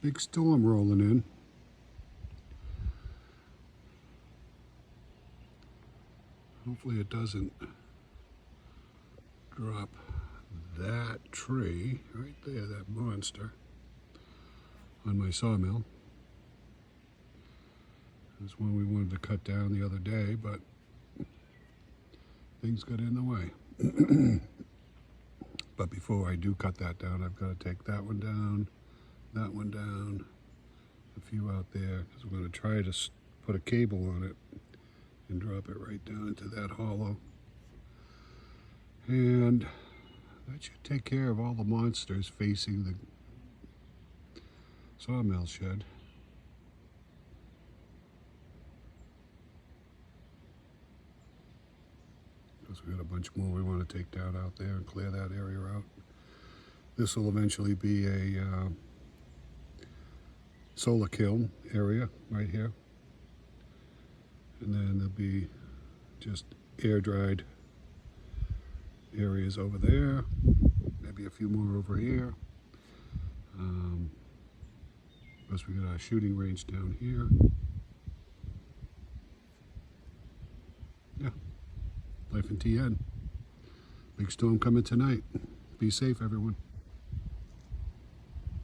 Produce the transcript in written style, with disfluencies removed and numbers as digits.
Big storm rolling in. Hopefully it doesn't drop that tree right there, that monster, on my sawmill. There's one we wanted to cut down the other day, but things got in the way. But before I do cut that down, I've got to take that one down, a few out there, because we're going to try to put a cable on it and drop it right down into that hollow. And that should take care of all the monsters facing the sawmill shed. Because we got a bunch more we want to take down out there and clear that area out. This will eventually be a solar kiln area right here. And then there'll be just air-dried areas over there, maybe a few more over here. Plus we got our shooting range down here. Yeah, life in TN. Big storm coming tonight. Be safe, everyone.